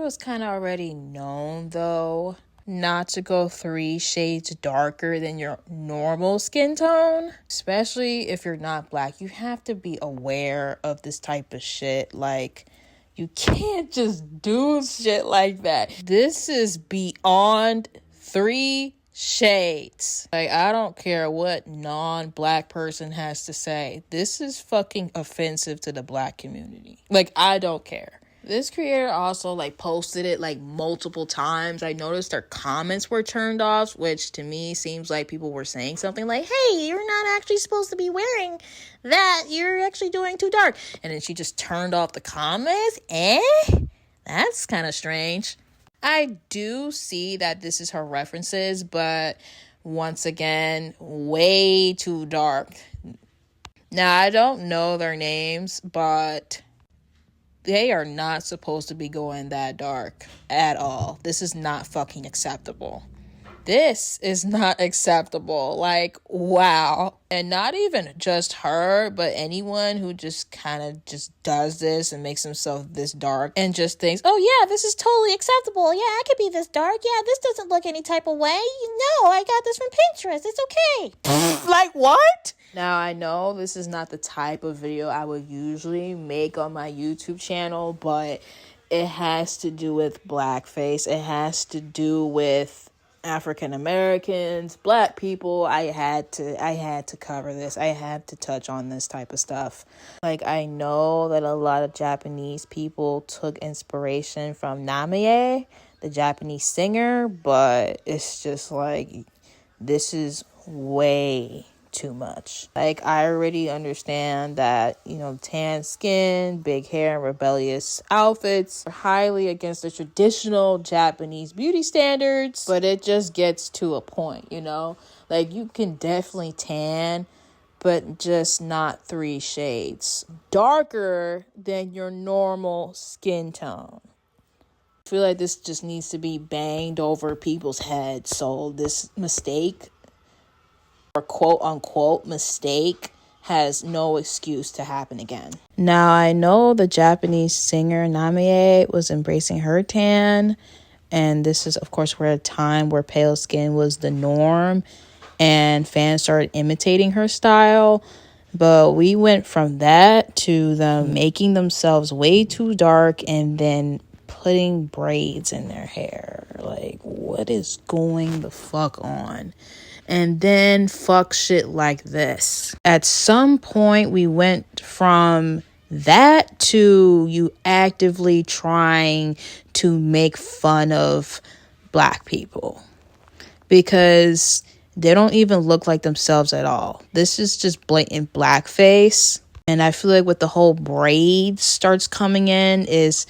was kind of already known, though, not to go 3 shades darker than your normal skin tone, especially if you're not black. You have to be aware of this type of shit. Like, you can't just do shit like that. This is beyond 3 shades. Like, I don't care what non-black person has to say. This is fucking offensive to the black community. Like, I don't care. This creator also like posted it like multiple times. I noticed their comments were turned off, which to me seems like people were saying something like, hey, you're not actually supposed to be wearing that. You're actually doing too dark. And then she just turned off the comments. That's kind of strange. I do see that this is her references, but once again, way too dark. Now, I don't know their names, but they are not supposed to be going that dark at all. This is not fucking acceptable. This is not acceptable. Like, wow. And not even just her, but anyone who just kind of just does this and makes himself this dark and just thinks, oh yeah, this is totally acceptable. Yeah, I could be this dark. Yeah, this doesn't look any type of way. No, I got this from Pinterest. It's okay. Like, what? Now, I know this is not the type of video I would usually make on my YouTube channel, but it has to do with blackface. It has to do with African Americans, black people. I had to cover this. I had to touch on this type of stuff. Like, I know that a lot of Japanese people took inspiration from Namie, the Japanese singer, but it's just like, this is way too much. Like, I already understand that, tan skin, big hair, and rebellious outfits are highly against the traditional Japanese beauty standards, but it just gets to a point, like, you can definitely tan, but just not 3 shades darker than your normal skin tone. I feel like this just needs to be banged over people's heads. So this mistake, or quote unquote mistake, has no excuse to happen again. Now, I know the Japanese singer Namie was embracing her tan, and this is of course where a time where pale skin was the norm and fans started imitating her style. But we went from that to them making themselves way too dark and then putting braids in their hair. Like, what is going the fuck on? And then fuck shit like this. At some point, we went from that to you actively trying to make fun of black people, because they don't even look like themselves at all. This is just blatant blackface. And I feel like what the whole braids starts coming in is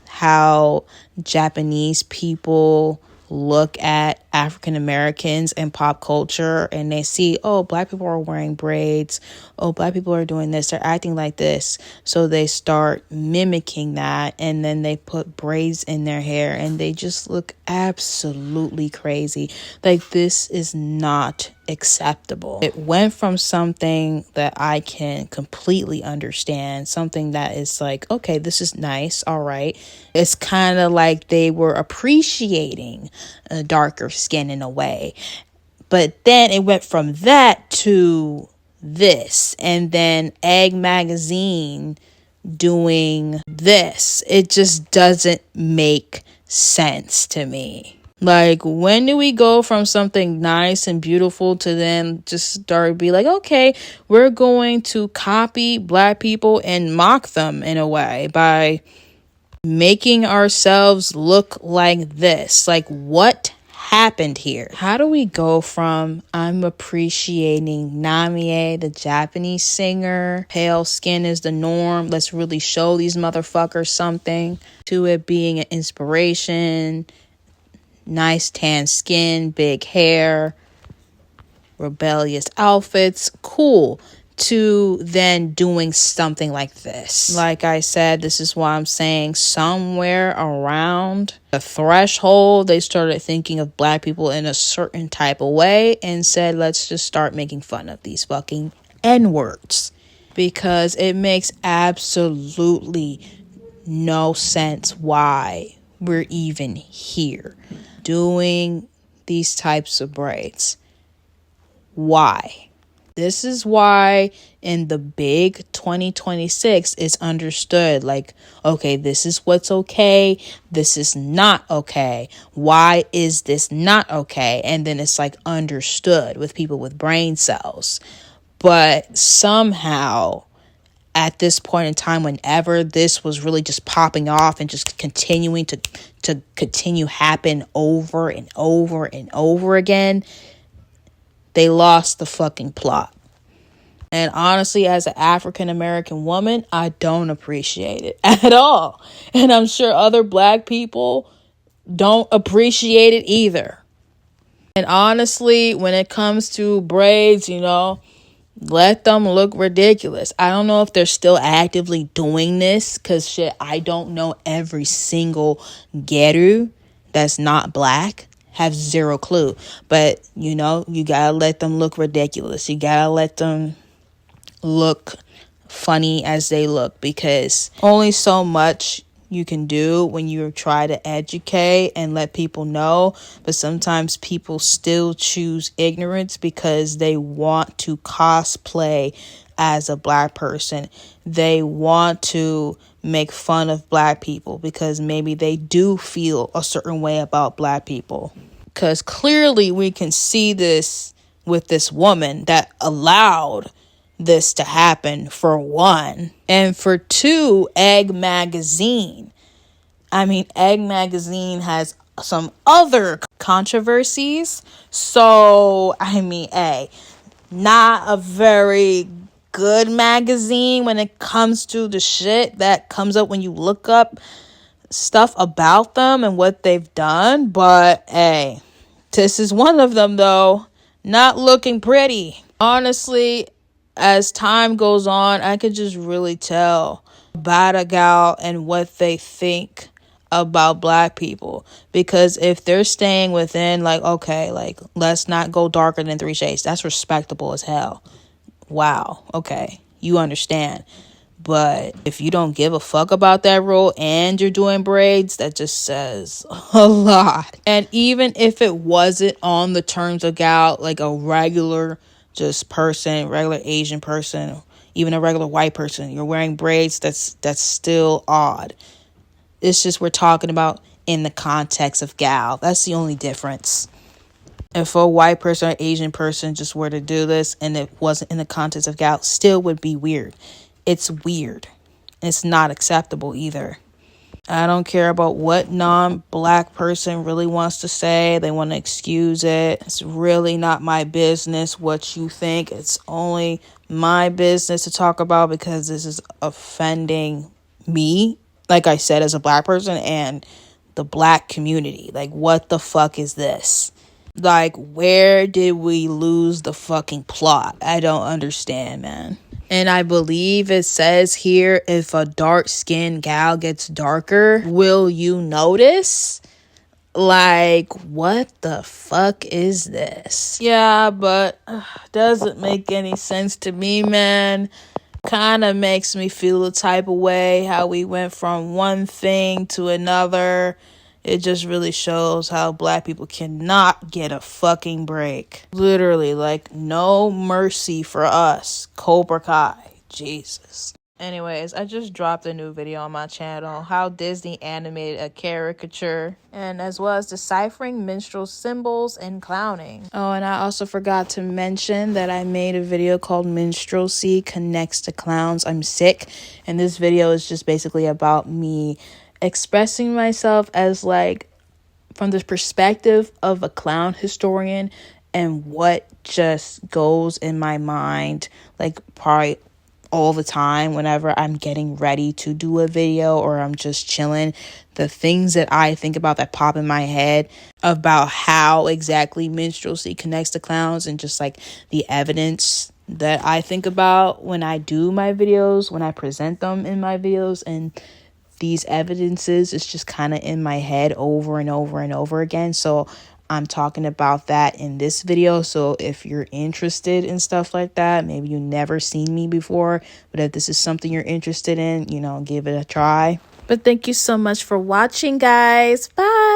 how Japanese people look at African Americans and pop culture, and they see, oh, black people are wearing braids, oh, black people are doing this, they're acting like this, so they start mimicking that, and then they put braids in their hair and they just look absolutely crazy. Like, this is not acceptable. It went from something that I can completely understand, something that is like, okay, this is nice, all right. It's kind of like they were appreciating a darker skin in a way. But then it went from that to this, and then Egg Magazine doing this. It just doesn't make sense to me. Like, when do we go from something nice and beautiful to then just start be like, okay, we're going to copy black people and mock them in a way by making ourselves look like this? Like, what happened here? How do we go from I'm appreciating Namie, the Japanese singer, pale skin is the norm, let's really show these motherfuckers something, to it being an inspiration, nice tan skin, big hair, rebellious outfits, cool, to then doing something like this? Like I said, this is why I'm saying somewhere around the threshold, they started thinking of black people in a certain type of way and said, let's just start making fun of these fucking N-words, because it makes absolutely no sense why we're even here doing these types of braids. Why? This is why in the big 2026 it's understood, like, okay, this is what's okay, this is not okay. Why is this not okay? And then it's like understood with people with brain cells. But somehow at this point in time, whenever this was really just popping off and just continuing to continue happen over and over and over again, they lost the fucking plot. And honestly, as an African American woman, I don't appreciate it at all. And I'm sure other black people don't appreciate it either. And honestly, when it comes to braids, let them look ridiculous. I don't know if they're still actively doing this, because shit, I don't know every single Gyaru that's not black. Have zero clue. But you gotta let them look ridiculous. You gotta let them look funny as they look, because only so much you can do when you try to educate and let people know. But sometimes people still choose ignorance because they want to cosplay as a black person. They want to make fun of black people because maybe they do feel a certain way about black people. Because clearly we can see this with this woman that allowed this to happen, for one. And for two, Egg Magazine. Egg Magazine has some other controversies. So, not a very good magazine when it comes to the shit that comes up when you look up stuff about them and what they've done. But hey, this is one of them, though. Not looking pretty. Honestly, as time goes on, I could just really tell about a gal and what they think about black people. Because if they're staying within, let's not go darker than 3 shades, that's respectable as hell. Wow, okay, you understand. But if you don't give a fuck about that rule and you're doing braids, that just says a lot. And even if it wasn't on the terms of gal, like a regular regular Asian person, even a regular white person, you're wearing braids, that's still odd. It's just we're talking about in the context of gal. That's the only difference. If a white person or Asian person just were to do this and it wasn't in the context of gal, still would be weird. It's weird. It's not acceptable either. I don't care about what non-black person really wants to say. They want to excuse it. It's really not my business what you think. It's only my business to talk about because this is offending me, like I said, as a black person and the black community. Like, what the fuck is this? Like, where did we lose the fucking plot? I don't understand, man. And I believe it says here, if a dark-skinned gal gets darker, will you notice? Like, what the fuck is this? Yeah, but doesn't make any sense to me, man. Kind of makes me feel a type of way how we went from one thing to another. It just really shows how black people cannot get a fucking break. Literally, like, no mercy for us. Cobra Kai. Jesus. Anyways, I just dropped a new video on my channel, how Disney animated a caricature, and as well as deciphering minstrel symbols and clowning. Oh, and I also forgot to mention that I made a video called Minstrelsy Connects to Clowns. I'm sick, and this video is just basically about me expressing myself as from the perspective of a clown historian and what just goes in my mind, probably all the time whenever I'm getting ready to do a video or I'm just chilling. The things that I think about that pop in my head about how exactly minstrelsy connects to clowns, and just the evidence that I think about when I do my videos, when I present them in my videos. And these evidences is just kind of in my head over and over and over again. So I'm talking about that in this video. So if you're interested in stuff like that, maybe you've never seen me before, but if this is something you're interested in, give it a try. But thank you so much for watching, guys. Bye.